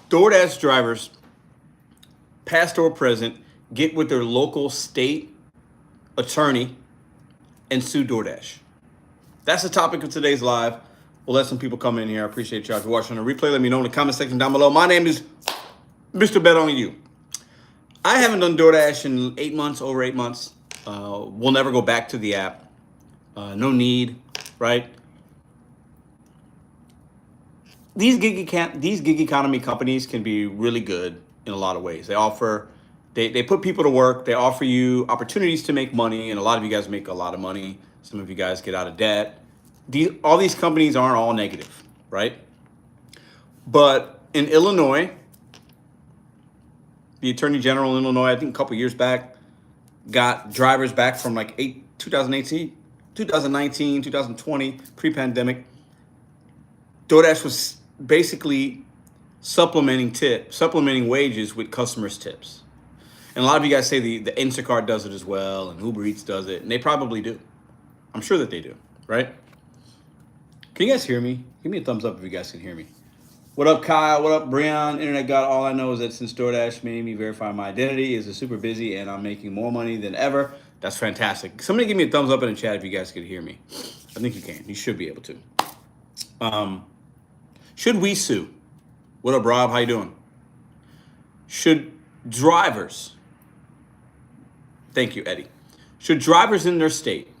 DoorDash drivers, past or present, get with their local state attorney and sue DoorDash. That's the topic of today's live. We'll let some people come in here. I appreciate y'all. If you're watching on the replay, let me know in the comment section down below. My name is Mr.BetonYou. I haven't done DoorDash in 8 months, over 8 months. We'll never go back to the app. No need, right? These gig economy companies can be really good in a lot of ways. They put people to work. They offer you opportunities to make money, and a lot of you guys make a lot of money. Some of you guys get out of debt. All these companies aren't all negative, right? But in Illinois, the Attorney General in Illinois, I think a couple years back, got drivers back from like 2018, 2019, 2020, pre-pandemic. DoorDash was basically supplementing wages with customers' tips. And a lot of you guys say the Instacart does it as well, and Uber Eats does it, and they probably do. I'm sure that they do, right? Can you guys hear me? Give me a thumbs up if you guys can hear me. What up, Kyle? What up, Breon? Internet God. All I know is that since DoorDash made me verify my identity, is super busy, and I'm making more money than ever. That's fantastic. Somebody give me a thumbs up in the chat if you guys could hear me. I think you can. You should be able to. Should we sue? What up, Rob? How you doing? Should drivers, thank you, Eddie. Should drivers in their state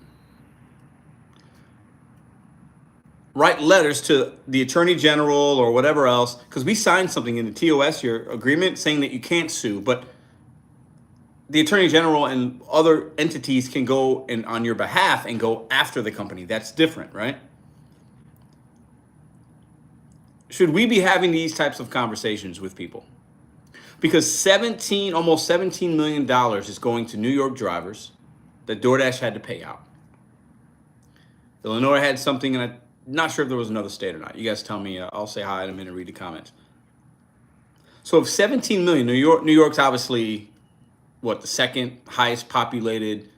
write letters to the Attorney General or whatever else? Because we signed something in the TOS, your agreement, saying that you can't sue, but the Attorney General and other entities can go on your behalf and go after the company. That's different, right? Should we be having these types of conversations with people? Because almost $17 million is going to New York drivers that DoorDash had to pay out. Illinois had something, and I'm not sure if there was another state or not. You guys tell me. I'll say hi in a minute and read the comments. So if 17 million, New York's obviously, the second highest populated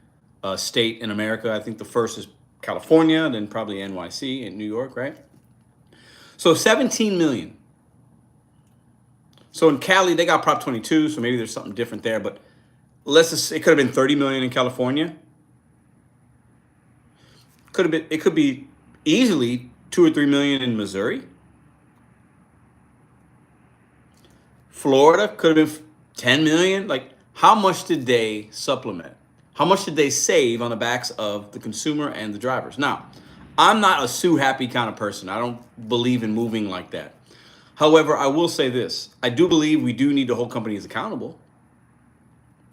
state in America. I think the first is California, then probably NYC in New York, right? So 17 million. So in Cali, they got Prop 22, so maybe there's something different there. But it could have been 30 million in California. It could be easily 2 or 3 million in Missouri. Florida could have been 10 million. Like, how much did they supplement? How much did they save on the backs of the consumer and the drivers? Now, I'm not a sue happy kind of person. I don't believe in moving like that. However, I will say this. I do believe we do need to hold companies accountable.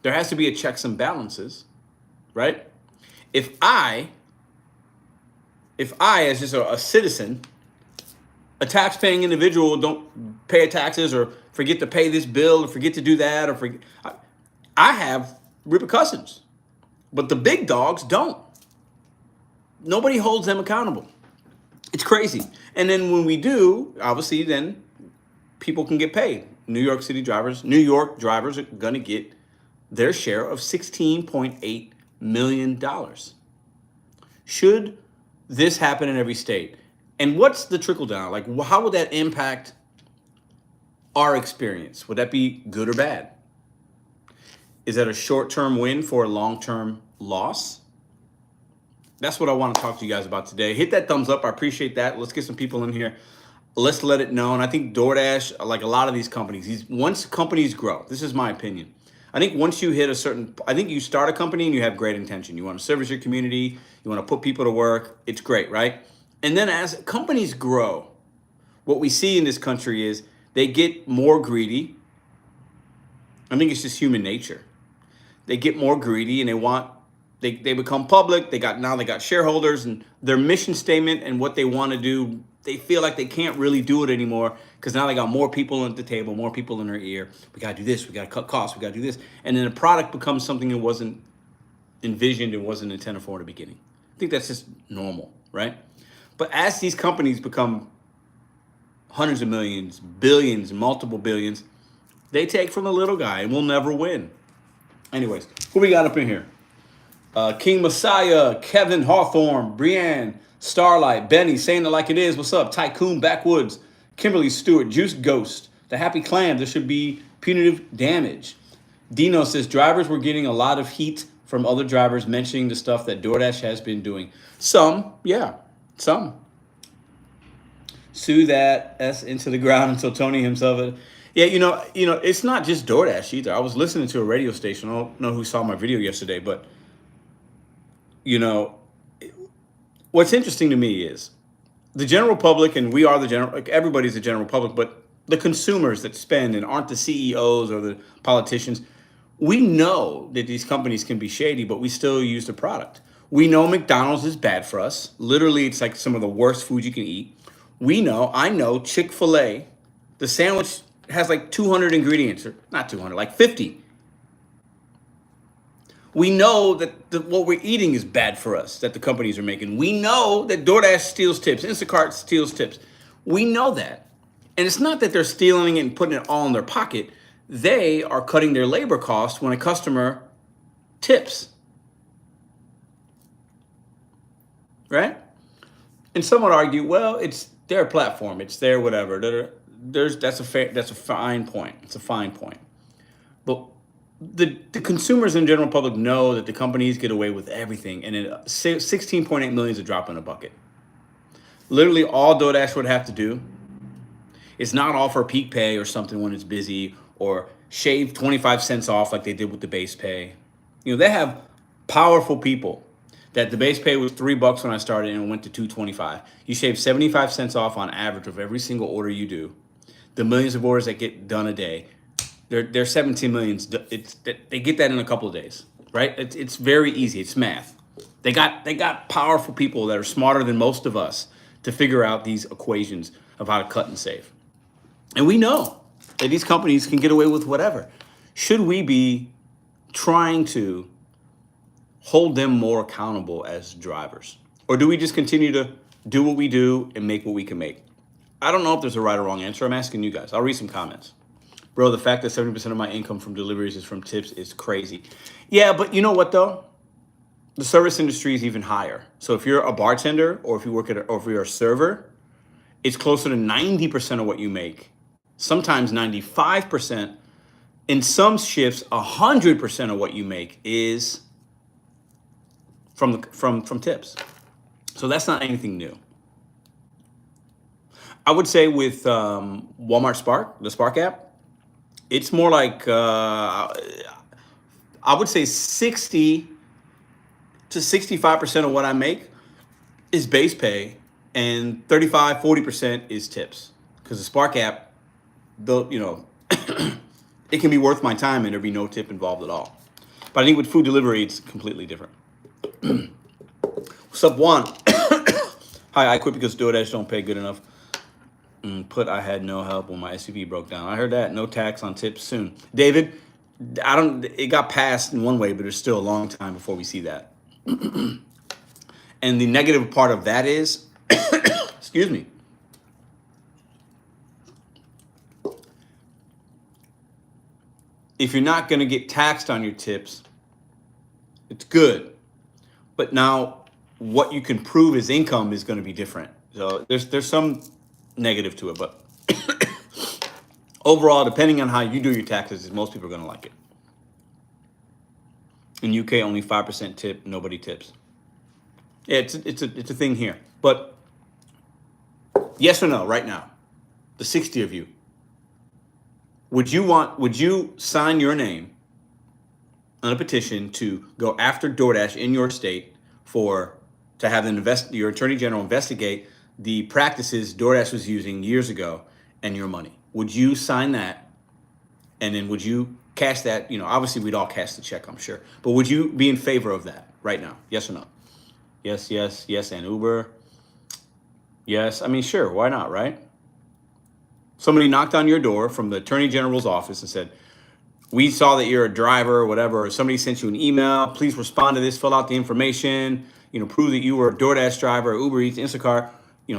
There has to be a checks and balances, right? If I as just a citizen, a tax-paying individual, don't pay taxes or forget to pay this bill or forget to do that or I have repercussions. But the big dogs don't. Nobody holds them accountable. It's crazy. And then when we do, obviously, then people can get paid. New York drivers are going to get their share of $16.8 million. Should this happen in every state? And what's the trickle down? Like, how would that impact our experience? Would that be good or bad? Is that a short-term win for a long-term loss? That's what I want to talk to you guys about today. Hit that thumbs up. I appreciate that. Let's get some people in here. Let's let it know. And I think DoorDash, like a lot of these companies, once companies grow, this is my opinion. I think once you hit I think you start a company and you have great intention. You want to service your community. You want to put people to work. It's great, right? And then as companies grow, what we see in this country is they get more greedy. I think it's just human nature. They get more greedy and they become public. They got shareholders, and their mission statement and what they want to do, they feel like they can't really do it anymore because now they got more people at the table, more people in their ear. We got to do this. We got to cut costs. We got to do this. And then the product becomes something that wasn't envisioned and wasn't intended for in the beginning. I think that's just normal, right? But as these companies become hundreds of millions, billions, multiple billions, they take from the little guy and we'll never win. Anyways, who we got up in here? King Messiah, Kevin Hawthorne, Brienne, Starlight, Benny, saying it like it is. What's up? Tycoon Backwoods, Kimberly Stewart, Juice Ghost, The Happy Clam, there should be punitive damage. Dino says drivers were getting a lot of heat from other drivers mentioning the stuff that DoorDash has been doing. Some, yeah, some. Sue that S into the ground until Tony himself. Yeah, it's not just DoorDash either. I was listening to a radio station. I don't know who saw my video yesterday, but you know, what's interesting to me is the general public, and we are the general, like everybody's the general public, but the consumers that spend and aren't the CEOs or the politicians, we know that these companies can be shady, but we still use the product. We know McDonald's is bad for us. Literally, it's like some of the worst food you can eat. I know Chick-fil-A, the sandwich has like 200 ingredients, or not 200, like 50. We know that what we're eating is bad for us, that the companies are making. We know that DoorDash steals tips, Instacart steals tips. We know that. And it's not that they're stealing it and putting it all in their pocket. They are cutting their labor costs when a customer tips. Right? And some would argue, well, it's their platform, it's their whatever. That's a fine point. It's a fine point. But the consumers and general public know that the companies get away with everything, and 16.8 million is a drop in a bucket. Literally, all DoorDash would have to do is not offer peak pay or something when it's busy, or shave 25 cents off like they did with the base pay. They have powerful people that the base pay was $3 when I started and it went to $2.25. You shave 75 cents off on average of every single order you do. The millions of orders that get done a day, they're 17 millions. They get that in a couple of days, right? It's very easy. It's math. They got powerful people that are smarter than most of us to figure out these equations of how to cut and save. And we know that these companies can get away with whatever. Should we be trying to hold them more accountable as drivers? Or do we just continue to do what we do and make what we can make? I don't know if there's a right or wrong answer. I'm asking you guys. I'll read some comments. Bro, the fact that 70% of my income from deliveries is from tips is crazy. Yeah, but you know what though? The service industry is even higher. So if you're a bartender, or if you work or if you're a server, it's closer to 90% of what you make. Sometimes 95%. In some shifts, 100% of what you make is from tips. So that's not anything new. I would say with Walmart Spark, the Spark app, it's more like I would say 60 to 65% of what I make is base pay, and 35-40% is tips. Because the Spark app, it can be worth my time and there be no tip involved at all. But I think with food delivery, it's completely different. What's up, Juan? Hi, I quit because DoorDash don't pay good enough. I had no help when my SUV broke down. I heard that. No tax on tips soon. David, it got passed in one way, but there's still a long time before we see that. And the negative part of that is, excuse me, if you're not going to get taxed on your tips, it's good. But now what you can prove as income is going to be different. So there's some negative to it, but overall, depending on how you do your taxes, most people are going to like it. In UK, only 5% tip, nobody tips. Yeah, it's a thing here. But yes or no, right now, the 60 of you, would you sign your name on a petition to go after DoorDash in your state to have your attorney general investigate the practices DoorDash was using years ago and your money? Would you sign that? And then would you cash that? Obviously we'd all cash the check, I'm sure. But would you be in favor of that right now? Yes or no? Yes, yes, yes, and Uber. Yes, I mean, sure, why not, right? Somebody knocked on your door from the attorney general's office and said, we saw that you're a driver or whatever, or somebody sent you an email, please respond to this, fill out the information, prove that you were a DoorDash driver, Uber Eats, Instacart,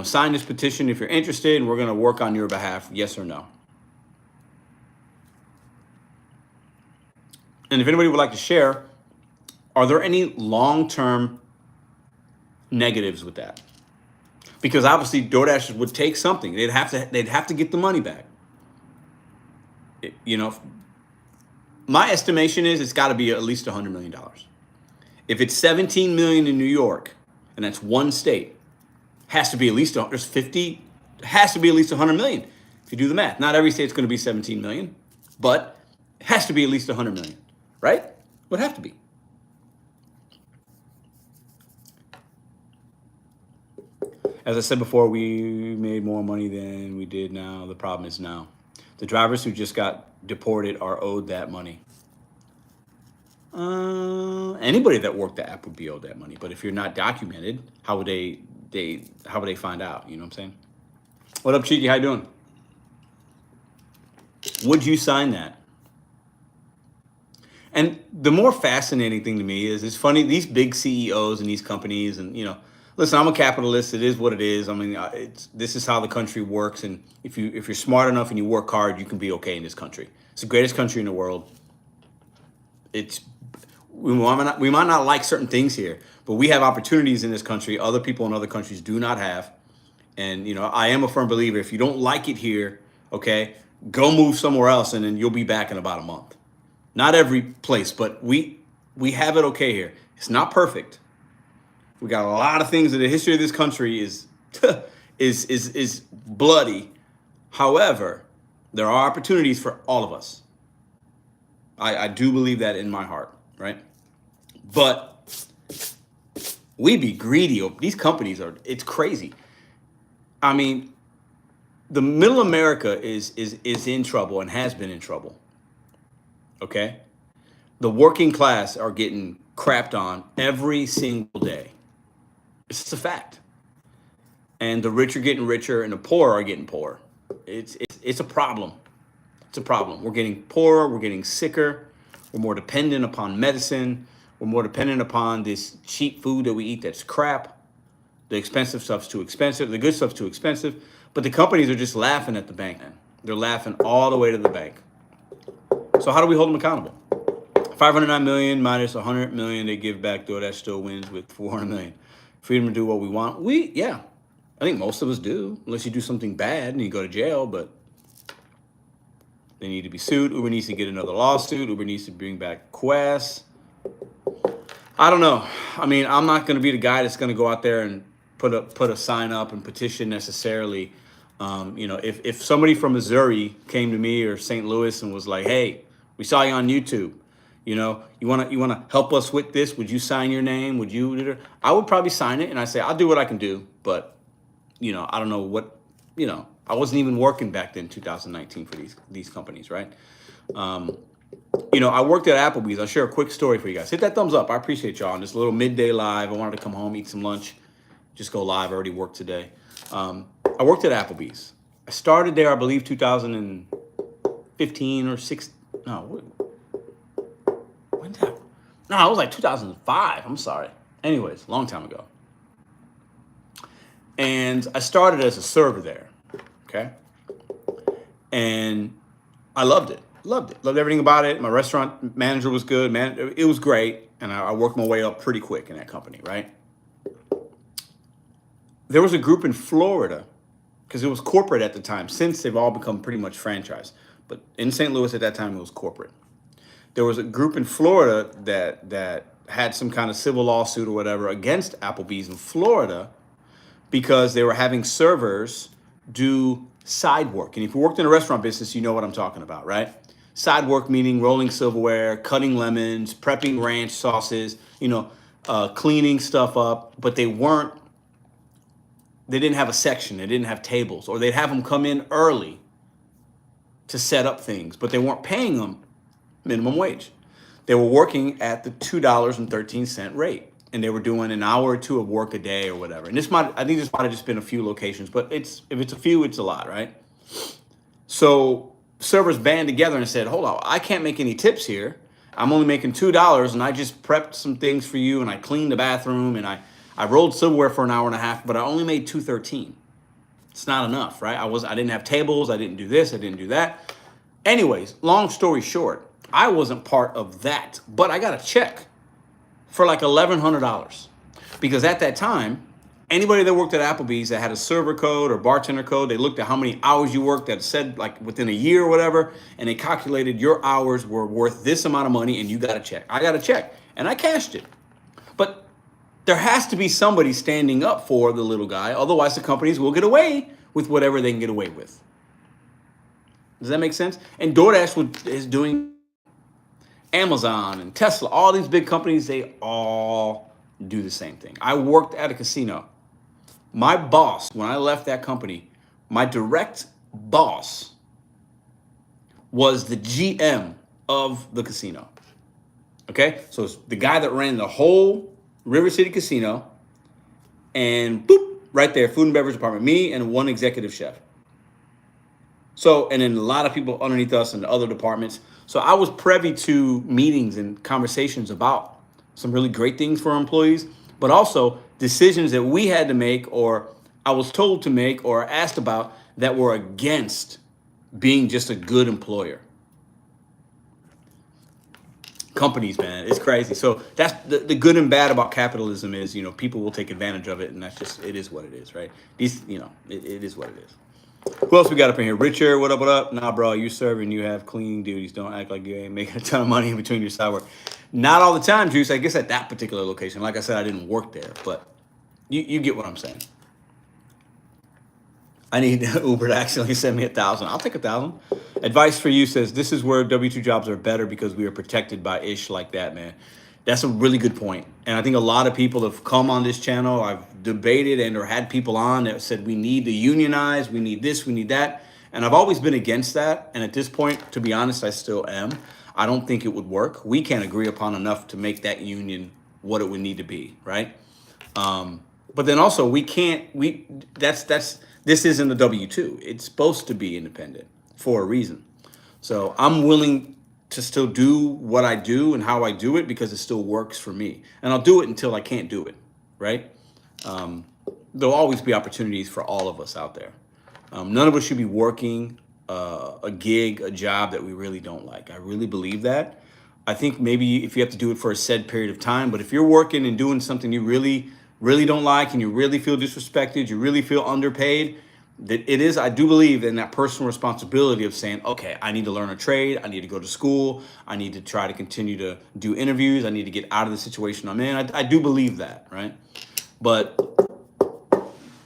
sign this petition if you're interested, and we're going to work on your behalf, yes or no? And if anybody would like to share, are there any long-term negatives with that? Because obviously DoorDash would take something. They'd have to get the money back. You know, my estimation is it's got to be at least $100 million. If it's 17 million in New York, and that's one state, has to be at least there's 50, has to be at least 100 million. If you do the math, not every state's going to be 17 million, but it has to be at least 100 million, right? Would have to be. As I said before, we made more money than we did now. The problem is now. The drivers who just got deported are owed that money. Anybody that worked the app would be owed that money. But if you're not documented, how would they find out? You know what I'm saying? What up, Cheeky? How you doing? Would you sign that? And the more fascinating thing to me is, it's funny, these big CEOs and these companies, and, you know, listen, I'm a capitalist. It is what it is. I mean, this is how the country works. And if you're smart enough and you work hard, you can be okay in this country. It's the greatest country in the world. We might not like certain things here, but we have opportunities in this country other people in other countries do not have. And, you know, I am a firm believer, if you don't like it here, okay, go move somewhere else, and then you'll be back in about a month. Not every place, but we have it okay here. It's not perfect. We got a lot of things in the history of this country is bloody. However, there are opportunities for all of us. I do believe that in my heart, right? But we be greedy. These companies it's crazy. I mean, the middle America is in trouble and has been in trouble. Okay? The working class are getting crapped on every single day. It's just a fact. And the rich are getting richer and the poor are getting poorer. It's a problem. It's a problem. We're getting poorer. We're getting sicker. We're more dependent upon medicine. We're more dependent upon this cheap food that we eat that's crap. The expensive stuff's too expensive. The good stuff's too expensive. But the companies are just laughing at the bank, man. They're laughing all the way to the bank. So how do we hold them accountable? 509 million minus 100 million they give back. DoorDash still wins with 400 million. Freedom to do what we want. I think most of us do, unless you do something bad and you go to jail, but they need to be sued. Uber needs to get another lawsuit. Uber needs to bring back Quest. I don't know. I mean, I'm not going to be the guy that's going to go out there and put a sign up and petition necessarily. You know, if somebody from Missouri came to me or St. Louis and was like, hey, we saw you on YouTube. You know, you wanna help us with this? Would you sign your name? Would you? I would probably sign it, and I say I'll do what I can do. But, you know, I don't know what. You know, I wasn't even working back then, 2019, for these companies, right? You know, I worked at Applebee's. I'll share a quick story for you guys. Hit that thumbs up. I appreciate y'all on this little midday live. I wanted to come home, eat some lunch, just go live. I already worked today. I worked at Applebee's. I started there, I believe, 2015 or 16. No. No, it was like 2005. I'm sorry. Anyways, long time ago. And I started as a server there. Okay. And I loved it. Loved everything about it. My restaurant manager was good. Man, it was great. And I worked my way up pretty quick in that company, right? There was a group in Florida, because it was corporate at the time. Since they've all become pretty much franchise. But in St. Louis at that time, it was corporate. There was a group in Florida that had some kind of civil lawsuit or whatever against Applebee's in Florida because they were having servers do side work. And if you worked in a restaurant business, you know what I'm talking about, right? Side work meaning rolling silverware, cutting lemons, prepping ranch sauces, you know, cleaning stuff up. But they didn't have a section. They didn't have tables. Or they'd have them come in early to set up things. But they weren't paying them minimum wage. They were working at the $2.13 rate, and they were doing an hour or two of work a day or whatever. And I think this might have just been a few locations, but if it's a few, it's a lot, right? So servers band together and said, hold on, I can't make any tips here. I'm only making $2, and I just prepped some things for you, and I cleaned the bathroom, and I rolled silverware for an hour and a half, but I only made $2.13. It's not enough, right? I didn't have tables. I didn't do this. I didn't do that. Anyways, long story short, I wasn't part of that, but I got a check for like $1,100 because at that time Anybody that worked at Applebee's that had a server code or bartender code, they looked at how many hours you worked that said like within a year or whatever, and they calculated your hours were worth this amount of money and you got a check. I got a check and I cashed it. But there has to be somebody standing up for the little guy. Otherwise, the companies will get away with whatever they can get away with. Does that make sense? And DoorDash is doing Amazon and Tesla, all these big companies, they all do the same thing. I worked at a casino. My boss, when I left that company, my direct boss was the GM of the casino. Okay? So it's the guy that ran the whole River City Casino, and boop, right there, food and beverage department, me and one executive chef. So, and then a lot of people underneath us in the other departments. So I was privy to meetings and conversations about some really great things for our employees, but also decisions that we had to make or I was told to make or asked about that were against being just a good employer. Companies, man, it's crazy. So that's the good and bad about capitalism is, you know, people will take advantage of it, and that's just, it is what it is, right? These, you know, it is what it is. Who else we got up in here? Richard, what up, what up? Nah, bro, you serving, you have cleaning duties. Don't act like you ain't making a ton of money in between your side work. Not all the time, Juice. I guess at that particular location. Like I said, I didn't work there, but you get what I'm saying. I need Uber to actually send me 1,000. I'll take 1,000. Advice for you says, this is where W-2 jobs are better because we are protected by ish like that, man. That's a really good point. And I think a lot of people have come on this channel. I've debated and or had people on that said we need to unionize, we need this, we need that. And I've always been against that. And at this point, to be honest, I still am. I don't think it would work. We can't agree upon enough to make that union what it would need to be, right? But then also this isn't a W-2. It's supposed to be independent for a reason. So I'm willing to still do what I do and how I do it because it still works for me. And I'll do it until I can't do it, right? There'll always be opportunities for all of us out there. None of us should be working a gig, a job that we really don't like. I really believe that. I think maybe if you have to do it for a set period of time, but if you're working and doing something you really, really don't like and you really feel disrespected, you really feel underpaid, that it is, I do believe in that personal responsibility of saying, okay, I need to learn a trade. I need to go to school. I need to try to continue to do interviews. I need to get out of the situation I'm in. I do believe that, right? But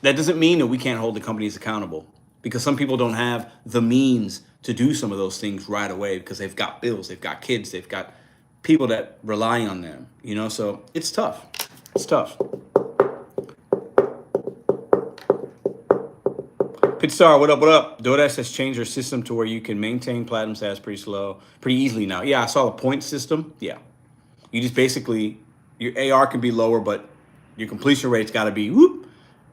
that doesn't mean that we can't hold the companies accountable because some people don't have the means to do some of those things right away because they've got bills, they've got kids, they've got people that rely on them, you know? So it's tough. It's tough. Pitstar, what up, what up? DoorDash has changed their system to where you can maintain platinum status pretty easily now. Yeah, I saw the point system. Yeah. You just basically, your AR can be lower, but your completion rate's got to be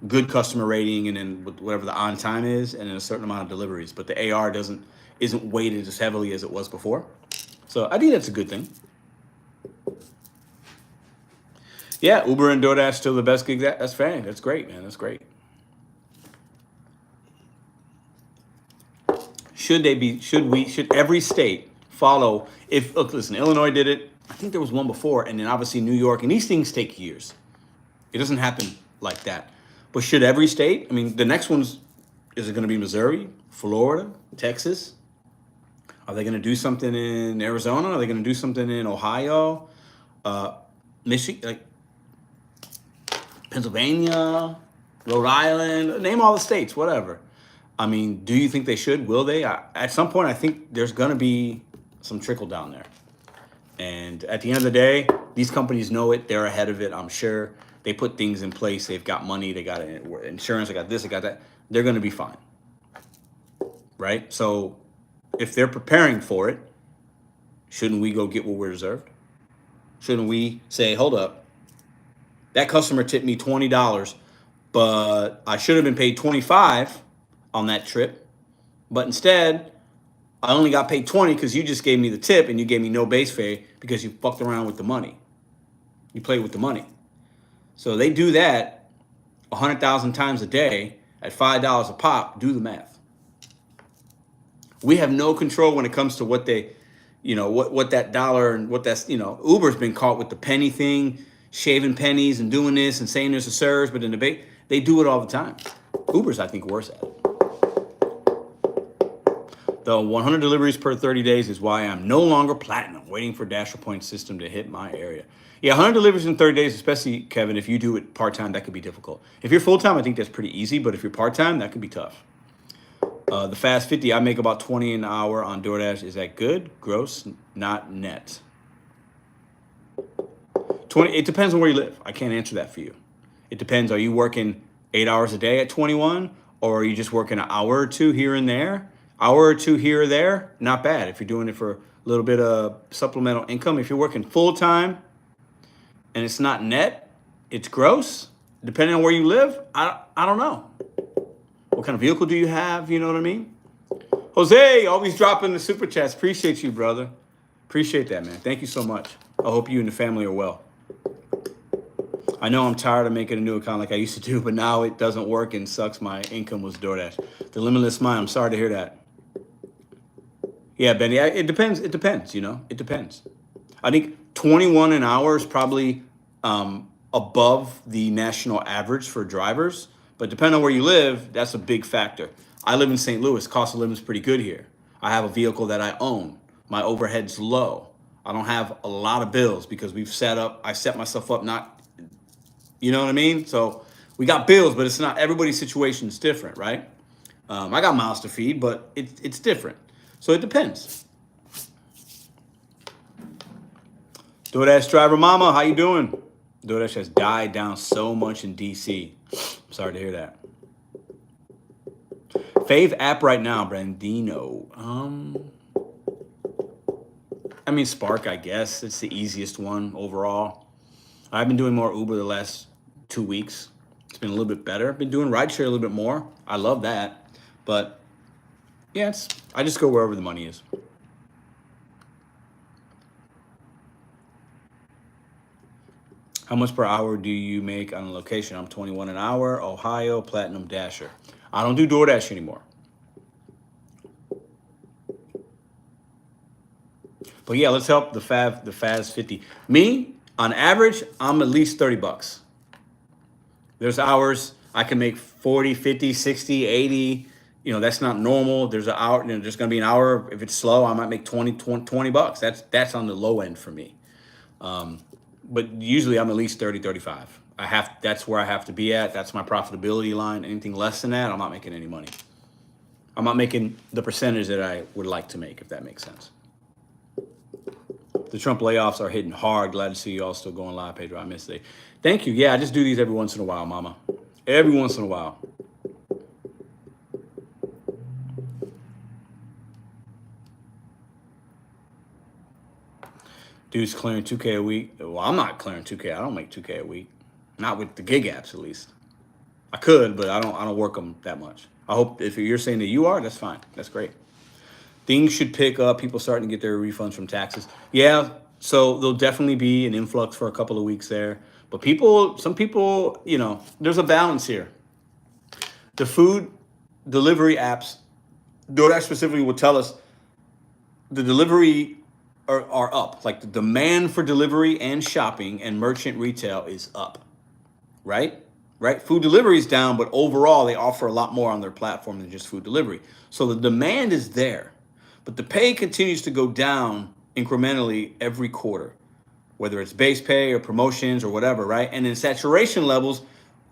good customer rating and then whatever the on time is and then a certain amount of deliveries. But the AR isn't weighted as heavily as it was before. So I think that's a good thing. Yeah, Uber and DoorDash still the best gig. That's fair. That's great, man. That's great. Should every state follow? Look, listen, Illinois did it. I think there was one before, and then obviously New York, and these things take years. It doesn't happen like that. But should every state? I mean, the next one's, is it going to be Missouri, Florida, Texas? Are they going to do something in Arizona? Are they going to do something in Ohio, Michigan, like Pennsylvania, Rhode Island? Name all the states, whatever. I mean, do you think they should? Will they? At some point, I think there's going to be some trickle down there. And at the end of the day, these companies know it. They're ahead of it, I'm sure. They put things in place. They've got money. They got insurance. They got this. They got that. They're going to be fine. Right? So if they're preparing for it, shouldn't we go get what we're deserved? Shouldn't we say, hold up, that customer tipped me $20, but I should have been paid $25 on that trip, but instead I only got paid $20 because you just gave me the tip and you gave me no base fare because you fucked around with the money. You played with the money. So they do that 100,000 times a day at $5 a pop. Do the math. We have no control when it comes to what they, you know, what that dollar and what that's, you know, Uber's been caught with the penny thing, shaving pennies and doing this and saying there's a surge, but in the debate, They do it all the time. Uber's, I think, worse at it. The 100 deliveries per 30 days is why I'm no longer platinum, waiting for Dasher Point system to hit my area. Yeah, 100 deliveries in 30 days, especially, Kevin, if you do it part-time, that could be difficult. If you're full-time, I think that's pretty easy, but if you're part-time, that could be tough. The Fast 50, I make about 20 an hour on DoorDash. Is that good? Gross, not net. 20. It depends on where you live. I can't answer that for you. It depends. Are you working 8 hours a day at 21, or are you just working an hour or two here and there? Hour or two here or there, not bad. If you're doing it for a little bit of supplemental income. If you're working full time and it's not net, it's gross. Depending on where you live, I don't know. What kind of vehicle do you have? You know what I mean? Jose, always dropping the super chats. Appreciate you, brother. Appreciate that, man. Thank you so much. I hope you and the family are well. I know I'm tired of making a new account like I used to do, but now it doesn't work and sucks. My income was DoorDash. The limitless mind. I'm sorry to hear that. Yeah, Benny, it depends. It depends, you know. It depends. I think 21 an hour is probably above the national average for drivers. But depending on where you live, that's a big factor. I live in St. Louis. Cost of living is pretty good here. I have a vehicle that I own. My overhead's low. I don't have a lot of bills because I set myself up not, you know what I mean? So we got bills, but it's not, everybody's situation is different, right? I got mouths to feed, but it's different. So it depends. DoorDash driver mama, how you doing? DoorDash has died down so much in DC. I'm sorry to hear that. Fave app right now, Brandino. I mean, Spark, I guess. It's the easiest one overall. I've been doing more Uber the last 2 weeks. It's been a little bit better. I've been doing rideshare a little bit more. I love that. But yeah, I just go wherever the money is. How much per hour do you make on a location? I'm 21 an hour, Ohio, Platinum Dasher. I don't do DoorDash anymore. But yeah, let's help the Faz 50. Me, on average, I'm at least $30. There's hours I can make 40, 50, 60, 80. You know, that's not normal. There's an hour, you know, there's going to be an hour. If it's slow, I might make 20 bucks. That's on the low end for me. But usually I'm at least 30, 35. That's where I have to be at. That's my profitability line. Anything less than that, I'm not making any money. I'm not making the percentage that I would like to make, if that makes sense. The Trump layoffs are hitting hard. Glad to see you all still going live, Pedro. I missed it. Thank you. Yeah, I just do these every once in a while, mama. Every once in a while. Dude's clearing 2K a week. Well, I'm not clearing 2K. I don't make 2K a week. Not with the gig apps, at least. I could, but I don't work them that much. I hope if you're saying that you are, that's fine. That's great. Things should pick up. People starting to get their refunds from taxes. Yeah, so there'll definitely be an influx for a couple of weeks there. But some people, you know, there's a balance here. The food delivery apps, DoorDash specifically, will tell us the delivery are up. Like the demand for delivery and shopping and merchant retail is up, right? Right? Food delivery is down, but overall they offer a lot more on their platform than just food delivery. So the demand is there, but the pay continues to go down incrementally every quarter, whether it's base pay or promotions or whatever, right? And then saturation levels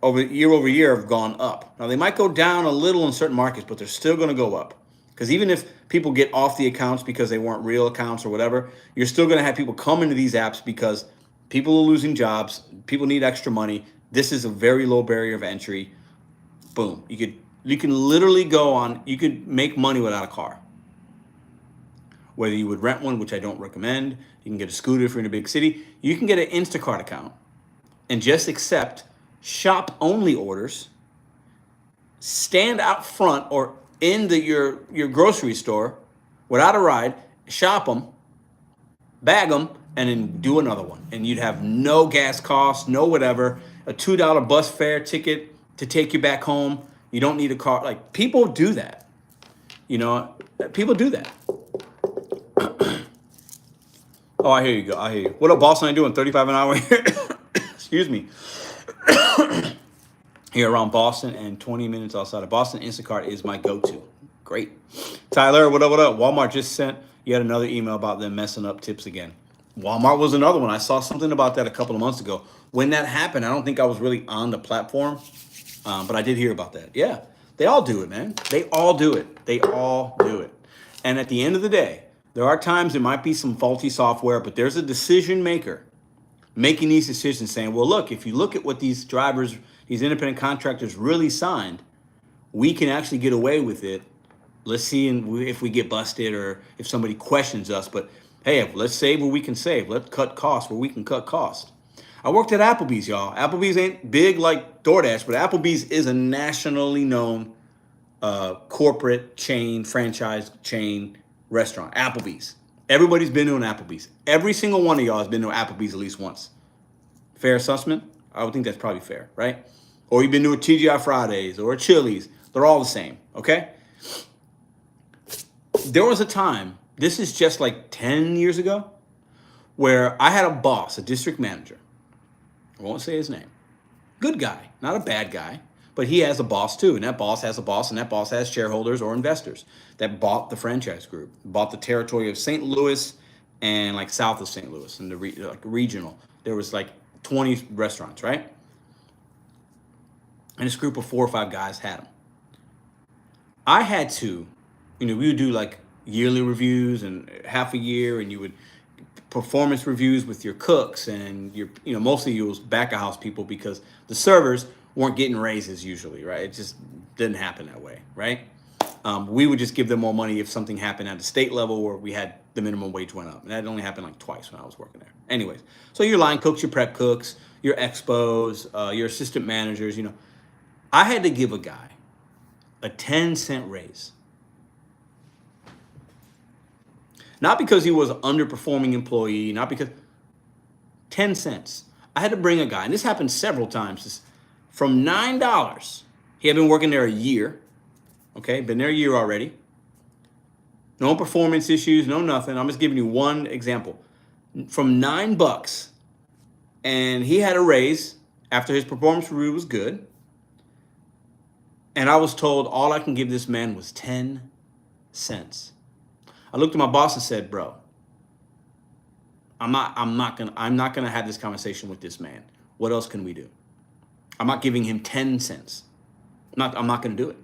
over year have gone up. Now they might go down a little in certain markets, but they're still going to go up. Because even if people get off the accounts because they weren't real accounts or whatever, you're still going to have people come into these apps because people are losing jobs. People need extra money. This is a very low barrier of entry. Boom. You can literally you could make money without a car. Whether you would rent one, which I don't recommend, you can get a scooter if you're in a big city. You can get an Instacart account and just accept shop-only orders, stand out front or in your grocery store without a ride, shop them, bag them, and then do another one. And you'd have no gas costs, no whatever, a $2 bus fare ticket to take you back home. You don't need a car. Like, people do that. You know, people do that. Oh, I hear you go. I hear you. What up, boss? How you doing? 35 an hour here. Excuse me. here around Boston and 20 minutes outside of Boston. Instacart is my go-to. Great. Tyler, what up, what up? Walmart just sent yet another email about them messing up tips again. Walmart was another one. I saw something about that a couple of months ago. When that happened, I don't think I was really on the platform, but I did hear about that. Yeah, they all do it, man. They all do it. They all do it. And at the end of the day, there are times there might be some faulty software, but there's a decision maker making these decisions saying, well, look, if you look at what these drivers, these independent contractors really signed, we can actually get away with it. Let's see if we get busted or if somebody questions us. But hey, let's save where we can save. Let's cut costs where we can cut costs. I worked at Applebee's, y'all. Applebee's ain't big like DoorDash, but Applebee's is a nationally known corporate chain, franchise chain restaurant. Applebee's. Everybody's been to an Applebee's. Every single one of y'all has been to Applebee's at least once. Fair assessment? I would think that's probably fair, right? Or you've been to a TGI Fridays or a Chili's. They're all the same, okay? There was a time, this is just like 10 years ago, where I had a boss, a district manager. I won't say his name. Good guy, not a bad guy, but he has a boss too. And that boss has a boss, and that boss has shareholders or investors that bought the franchise group, bought the territory of St. Louis and like south of St. Louis and the regional. There was like 20 restaurants, right? And this group of 4 or 5 guys had them. I had to, we would do like yearly reviews and half a year, and you would performance reviews with your cooks and your, mostly it was back of house people because the servers weren't getting raises usually, right? It just didn't happen that way, right? We would just give them more money if something happened at the state level where we had the minimum wage went up. And that only happened like twice when I was working there. Anyways, so your line cooks, your prep cooks, your expos, your assistant managers, I had to give a guy a 10-cent raise. Not because he was an underperforming employee, not because, 10 cents. I had to bring a guy, and this happened several times, from $9. He had been working there a year, okay, been there a year already. No performance issues, no nothing. I'm just giving you one example. From $9, and he had a raise after his performance review was good. And I was told all I can give this man was 10 cents. I looked at my boss and said, bro, I'm not gonna have this conversation with this man. What else can we do? I'm not giving him 10 cents. I'm not gonna do it.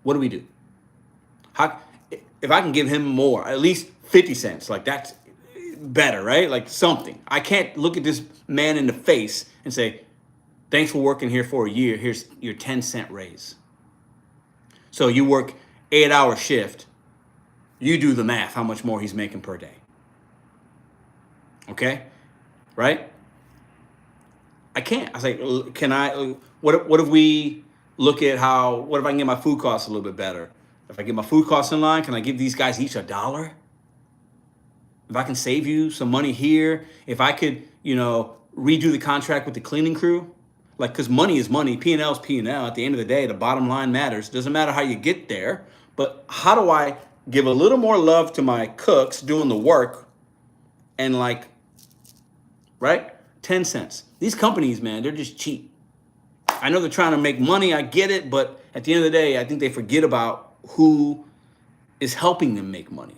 What do we do? If I can give him more, at least 50 cents, like that's better, right? Like something. I can't look at this man in the face and say, thanks for working here for a year. Here's your 10-cent raise. So you work 8-hour shift. You do the math, how much more he's making per day. Okay? Right? I can't. I say, can I, what if we look at what if I can get my food costs a little bit better? If I get my food costs in line, can I give these guys each $1? If I can save you some money here, if I could, redo the contract with the cleaning crew, like, because money is money, P&L is P&L. At the end of the day, the bottom line matters. Doesn't matter how you get there, but how do I give a little more love to my cooks doing the work and right? 10 cents. These companies, man, they're just cheap. I know they're trying to make money. I get it. But at the end of the day, I think they forget about who is helping them make money.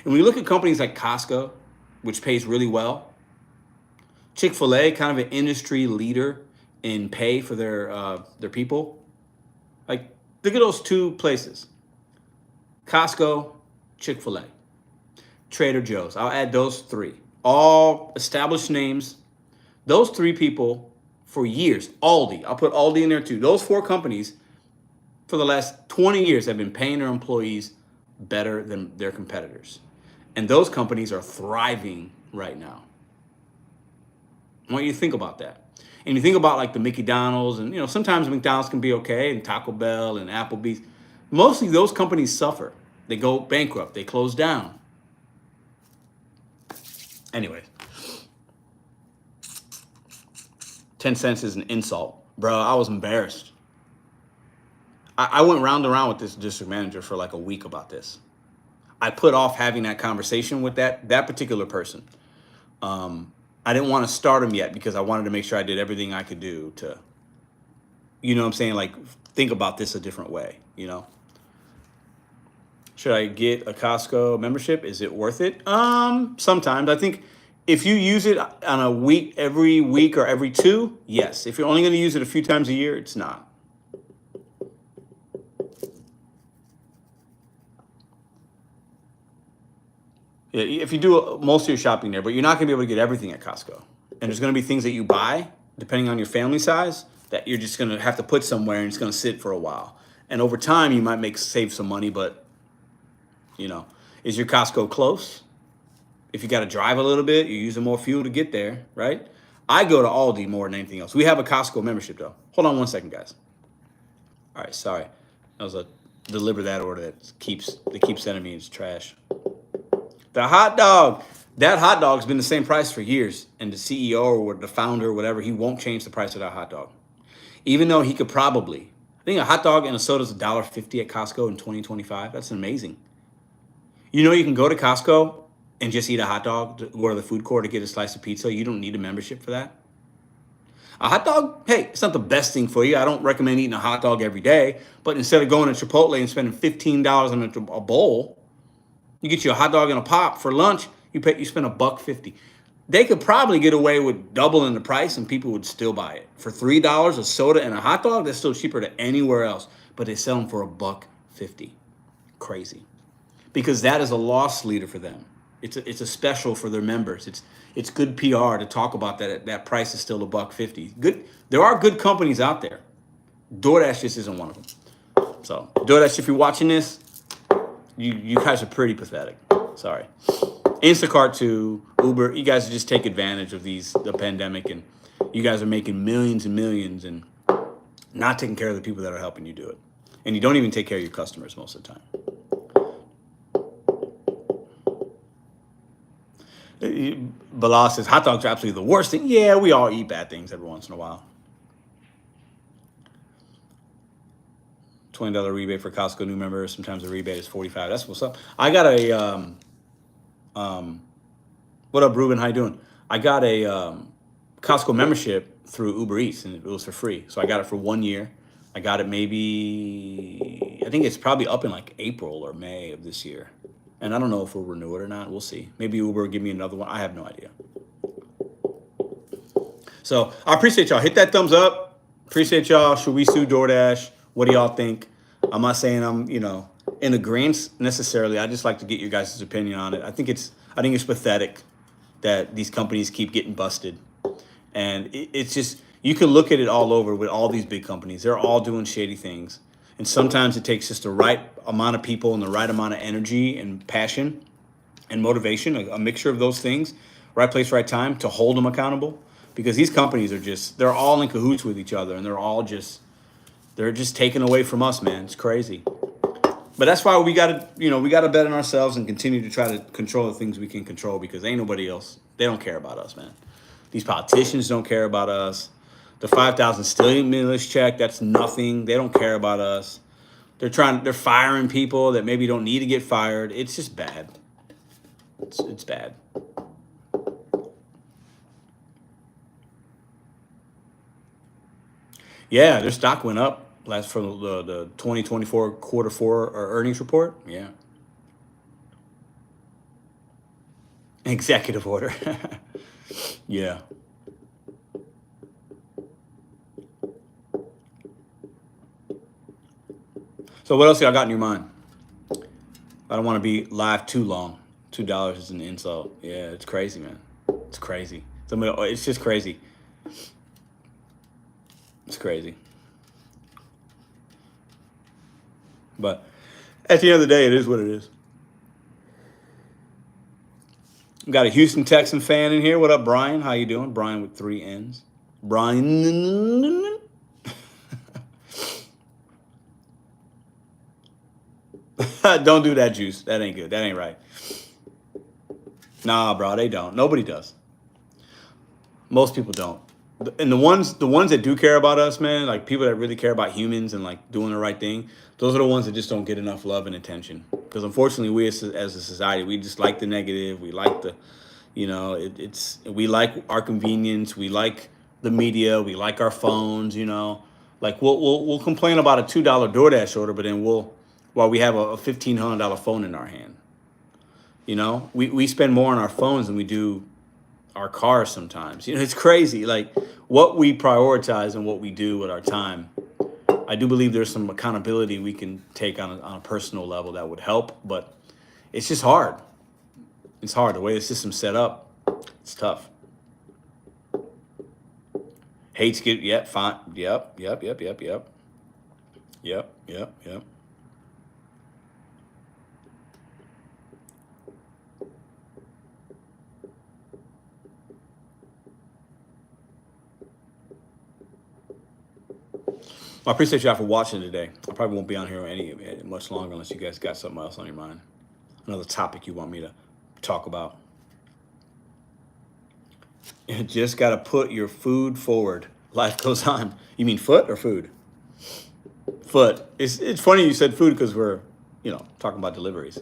And when you look at companies like Costco, which pays really well, Chick-fil-A, kind of an industry leader in pay for their people. Like, look at those 2 places. Costco, Chick-fil-A, Trader Joe's. I'll add those 3. All established names. Those 3 people for years. Aldi. I'll put Aldi in there too. Those 4 companies for the last 20 years have been paying their employees better than their competitors. And those companies are thriving right now. I want you to think about that. And you think about like the McDonald's, and sometimes McDonald's can be okay, and Taco Bell and Applebee's. Mostly those companies suffer. They go bankrupt. They close down. Anyways, 10 cents is an insult. Bro, I was embarrassed. I went round and round with this district manager for like a week about this. I put off having that conversation with that particular person. I didn't want to start him yet because I wanted to make sure I did everything I could do to You know what I'm saying? Like, think about this a different way, you know? Should I get a Costco membership? Is it worth it? Sometimes. I think if you use it on a week, every week or every two, yes. If you're only going to use it a few times a year, it's not. Yeah, if you do most of your shopping there, but you're not going to be able to get everything at Costco. And there's going to be things that you buy, depending on your family size, that you're just going to have to put somewhere and it's going to sit for a while. And over time, you might save some money, but, you know, is your Costco close? If you got to drive a little bit, you're using more fuel to get there, right? I go to Aldi more than anything else. We have a Costco membership, though. Hold on one second, guys. All right, sorry. That was a deliver that order that keeps sending me. It's trash. The hot dog. That hot dog's been the same price for years. And the CEO or the founder or whatever, he won't change the price of that hot dog. Even though he could probably. I think a hot dog and a soda is $1.50 at Costco in 2025. That's amazing. You know, you can go to Costco and just eat a hot dog, go to the food court to get a slice of pizza. You don't need a membership for that. A hot dog, hey, it's not the best thing for you. I don't recommend eating a hot dog every day. But instead of going to Chipotle and spending $15 on a bowl, you get you a hot dog and a pop for lunch. You spend $1.50. They could probably get away with doubling the price, and people would still buy it for $3. A soda and a hot dog, that's still cheaper than anywhere else. But they sell them for $1.50. Crazy, because that is a loss leader for them. It's a special for their members. It's good PR to talk about that price is still $1.50. Good. There are good companies out there. DoorDash just isn't one of them. So DoorDash, if you're watching this, you guys are pretty pathetic. Sorry. Instacart too, Uber, you guys just take advantage of the pandemic, and you guys are making millions and millions and not taking care of the people that are helping you do it. And you don't even take care of your customers most of the time. Balazs says hot dogs are absolutely the worst thing. Yeah, we all eat bad things every once in a while. $20 rebate for Costco new members. Sometimes the rebate is $45. That's what's up. I got a what up, Ruben? How you doing? I got a Costco membership through Uber Eats, and it was for free. So I got it for 1 year. I got it I think it's probably up in like April or May of this year. And I don't know if we'll renew it or not. We'll see. Maybe Uber will give me another one. I have no idea. So I appreciate y'all. Hit that thumbs up. Appreciate y'all. Should we sue DoorDash? What do y'all think? I'm not saying I'm, in agreement necessarily. I just like to get your guys' opinion on it. I think it's pathetic that these companies keep getting busted. And it's just, you can look at it all over with all these big companies. They're all doing shady things. And sometimes it takes just the right amount of people and the right amount of energy and passion and motivation, a mixture of those things, right place, right time, to hold them accountable. Because these companies they're all in cahoots with each other, and they're just taking away from us, man. It's crazy. But that's why we gotta bet on ourselves and continue to try to control the things we can control, because ain't nobody else. They don't care about us, man. These politicians don't care about us. The 5,000 stimulus check, that's nothing. They don't care about us. They're firing people that maybe don't need to get fired. It's just bad. It's bad. Yeah, their stock went up last for the 2024 quarter four or earnings report. Yeah. Executive order. Yeah. So what else y'all got in your mind? I don't want to be live too long. $2 is an insult. Yeah, it's crazy, man. It's crazy. It's just crazy. It's crazy. But at the end of the day, it is what it is. We got a Houston Texan fan in here. What up, Brian? How you doing? Brian with 3 N's. Brian. Don't do that, Juice. That ain't good. That ain't right. Nah, bro, they don't. Nobody does. Most people don't. And the ones that do care about us, man, like people that really care about humans and like doing the right thing, those are the ones that just don't get enough love and attention. Because unfortunately, we as a society, we just like the negative. We like the, we like our convenience. We like the media. We like our phones. Like we'll complain about a $2 DoorDash order, but then while we have a $1,500 phone in our hand. You know, we spend more on our phones than we do our cars sometimes. You know, it's crazy. Like what we prioritize and what we do with our time. I do believe there's some accountability we can take on a personal level that would help, but it's just hard. It's hard. The way the system's set up, it's tough. Hates get, yep, fine. Yep. Well, I appreciate y'all for watching today. I probably won't be on here much longer unless you guys got something else on your mind. Another topic you want me to talk about. You just got to put your food forward. Life goes on. You mean foot or food? Foot. It's funny you said food because we're, talking about deliveries.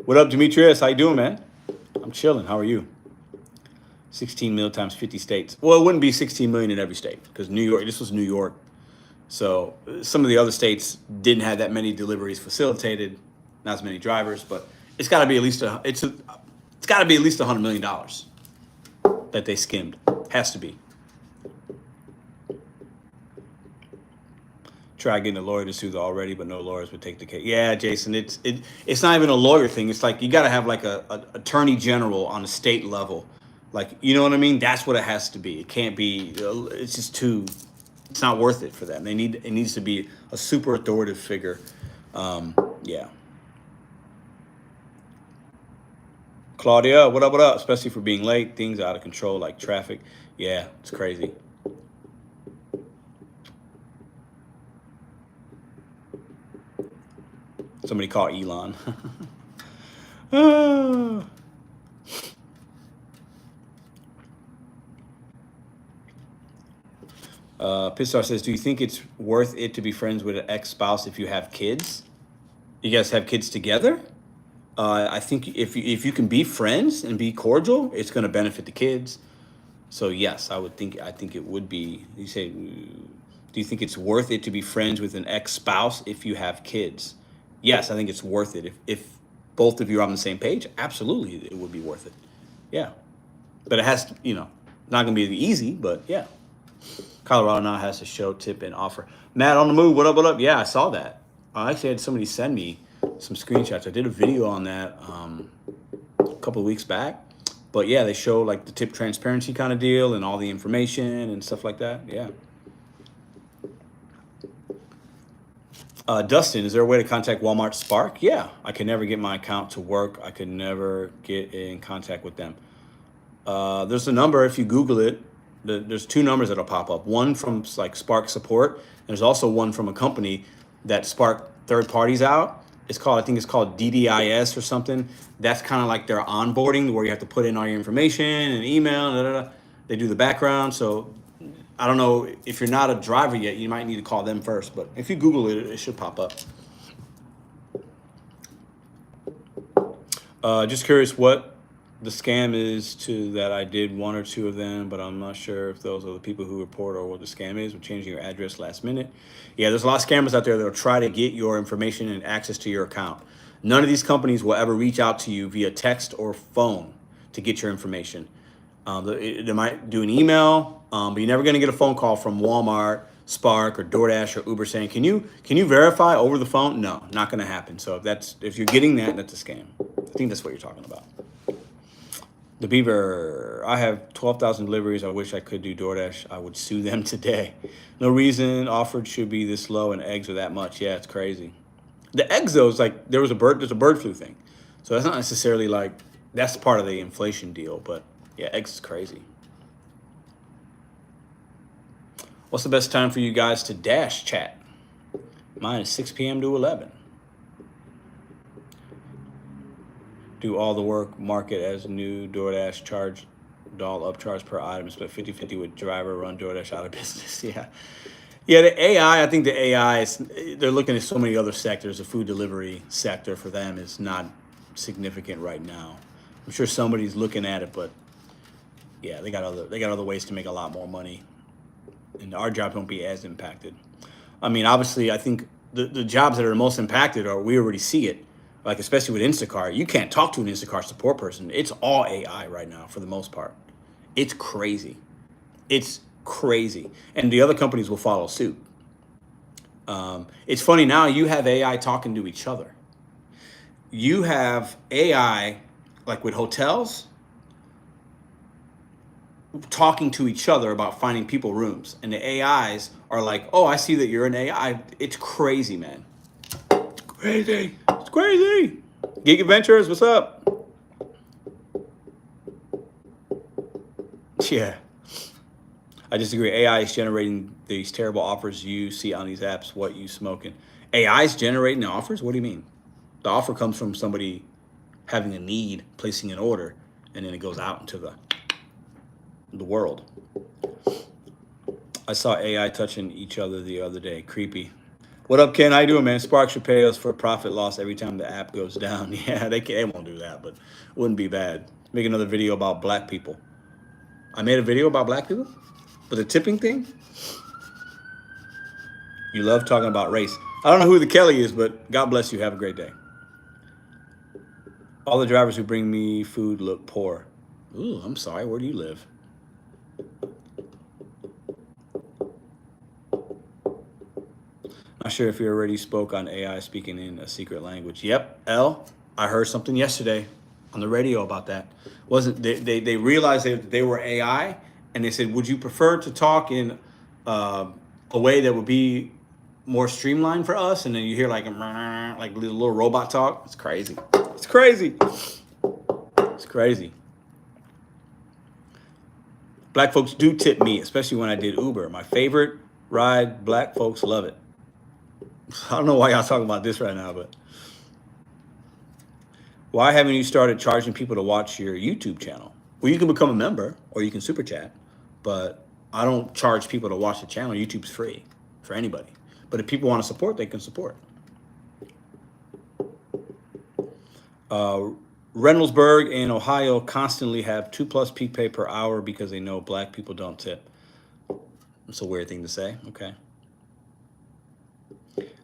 What up, Demetrius? How you doing, man? I'm chilling. How are you? 16 million times 50 states. Well, it wouldn't be 16 million in every state because New York, this was New York. So some of the other states didn't have that many deliveries facilitated, not as many drivers, but it's got to be at least it's got to be at least $100 million that they skimmed. Has to be. Try getting a lawyer to sue already, but no lawyers would take the case. Yeah, Jason, it's not even a lawyer thing. It's like you got to have like a attorney general on a state level. Like, you know what I mean? That's what it has to be. It can't be. It's just too. It's not worth it for them. It needs to be a super authoritative figure. Yeah. Claudia, what up, what up? Especially for being late, things out of control like traffic. Yeah, it's crazy. Somebody call Elon. Pissar says, do you think it's worth it to be friends with an ex-spouse if you have kids? You guys have kids together? I think if you can be friends and be cordial, it's going to benefit the kids. So yes, I think it would be. You say, do you think it's worth it to be friends with an ex-spouse if you have kids? Yes, I think it's worth it. If both of you are on the same page, absolutely, it would be worth it. Yeah, but it has to, not going to be easy, but yeah. Colorado now has a show, tip, and offer. Matt on the move. What up? What up? Yeah, I saw that. I actually had somebody send me some screenshots. I did a video on that a couple of weeks back. But yeah, they show like the tip transparency kind of deal and all the information and stuff like that. Yeah. Dustin, is there a way to contact Walmart Spark? Yeah, I can never get my account to work. I could never get in contact with them. There's a number, if you Google it, there's two numbers that'll pop up. One from like Spark support. There's also one from a company that Spark third parties out. I think it's called DDIS or something. That's kind of like their onboarding where you have to put in all your information and email. They do the background. So I don't know if you're not a driver yet, you might need to call them first. But if you Google it, it should pop up. Just curious what the scam is to that. I did one or two of them, but I'm not sure if those are the people who report or what the scam is with changing your address last minute. Yeah, there's a lot of scammers out there that'll try to get your information and access to your account. None of these companies will ever reach out to you via text or phone to get your information. They might do an email, but you're never going to get a phone call from Walmart, Spark, or DoorDash or Uber saying, can you verify over the phone? No, not going to happen. So if you're getting that, that's a scam. I think that's what you're talking about. The Beaver, I have 12,000 deliveries. I wish I could do DoorDash. I would sue them today. No reason offered should be this low and eggs are that much. Yeah, it's crazy. The eggs, though, is like there's a bird flu thing. So that's not necessarily like, that's part of the inflation deal. But yeah, eggs is crazy. What's the best time for you guys to dash chat? Mine is 6 p.m. to 11. Do all the work, market as new DoorDash, charge doll upcharge per item, split 50-50 with driver, run DoorDash out of business. Yeah. Yeah, the AI, I think the AI, they're looking at so many other sectors. The food delivery sector for them is not significant right now. I'm sure somebody's looking at it, but yeah, they got other ways to make a lot more money. and our jobs won't be as impacted. I mean, obviously, I think the jobs that are the most impacted are, we already see it, like especially with Instacart. You can't talk to an Instacart support person. It's all AI right now for the most part. It's crazy. It's crazy. And the other companies will follow suit. It's funny now, you have AI talking to each other. You have AI, like with hotels, talking to each other about finding people rooms. And the AIs are like, oh, I see that you're an AI. It's crazy, man. It's crazy. It's crazy. Gig Adventures, what's up? Yeah. I disagree. AI is generating these terrible offers you see on these apps. What you smoking? AI is generating the offers? What do you mean? The offer comes from somebody having a need, placing an order, and then it goes out into the world. I saw AI touching each other the other day. Creepy. What up, Ken? How you doing, man? Spark should pay us for profit loss every time the app goes down. Yeah, they won't do that, but it wouldn't be bad. Make another video about black people. I made a video about black people? But the tipping thing? You love talking about race. I don't know who the Kelly is, but God bless you. Have a great day. All the drivers who bring me food look poor. Ooh, I'm sorry. Where do you live? Not sure if you already spoke on AI speaking in a secret language. Yep, L. I heard something yesterday on the radio about that. Wasn't they realized they were AI, and they said, would you prefer to talk in a way that would be more streamlined for us? And then you hear like little robot talk. It's crazy. It's crazy. It's crazy. Black folks do tip me, especially when I did Uber. My favorite ride, black folks love it. I don't know why y'all talking about this right now, but why haven't you started charging people to watch your YouTube channel? Well, you can become a member or you can super chat, but I don't charge people to watch the channel. YouTube's free for anybody. But if people want to support, they can support. Reynoldsburg and Ohio constantly have 2+ peak pay per hour because they know black people don't tip. It's a weird thing to say. Okay.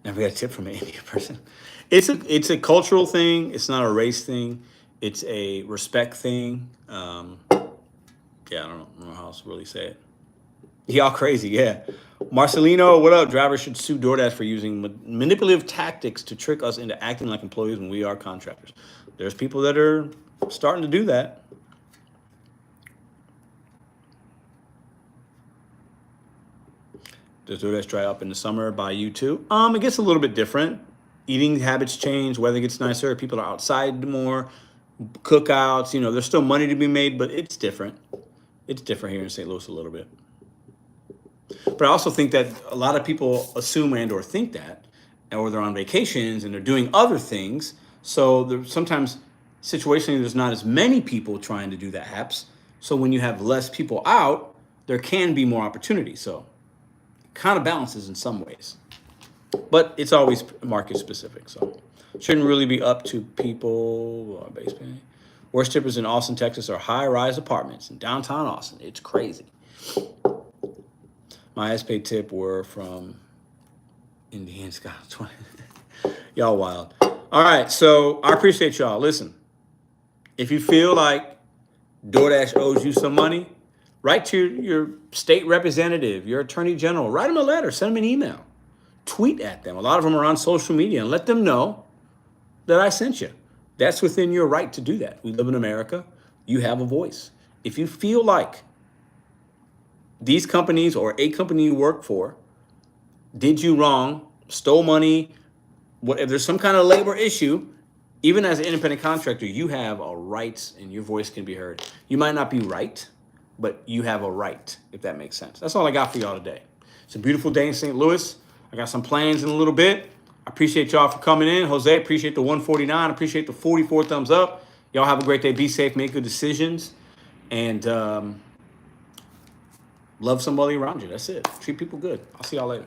Never got a tip from an Indian person. It's a cultural thing. It's not a race thing. It's a respect thing. Yeah, I don't know how else to really say it. Y'all crazy, yeah. Marcelino, what up? Drivers should sue DoorDash for using manipulative tactics to trick us into acting like employees when we are contractors. There's people that are starting to do that. Does DoorDash dry up in the summer by you too? It gets a little bit different. Eating habits change, weather gets nicer, people are outside more, cookouts, there's still money to be made, but it's different. It's different here in St. Louis a little bit. But I also think that a lot of people assume and or think that, or they're on vacations and they're doing other things. So there's sometimes situationally there's not as many people trying to do that apps. So when you have less people out, there can be more opportunity. So it kind of balances in some ways. But it's always market specific. So shouldn't really be up to people. Base pay. Worst tippers in Austin, Texas are high-rise apartments in downtown Austin. It's crazy. My highest paid tip were from Indian Scott. Y'all wild. All right, so I appreciate y'all. Listen, if you feel like DoorDash owes you some money, write to your state representative, your attorney general. Write them a letter. Send them an email. Tweet at them. A lot of them are on social media, and let them know that I sent you. That's within your right to do that. We live in America. You have a voice. If you feel like these companies or a company you work for did you wrong, stole money, if there's some kind of labor issue, even as an independent contractor, you have a right and your voice can be heard. You might not be right, but you have a right, if that makes sense. That's all I got for y'all today. It's a beautiful day in St. Louis. I got some plans in a little bit. I appreciate y'all for coming in. Jose, appreciate the 149. Appreciate the 44 thumbs up. Y'all have a great day. Be safe. Make good decisions. And love somebody around you. That's it. Treat people good. I'll see y'all later.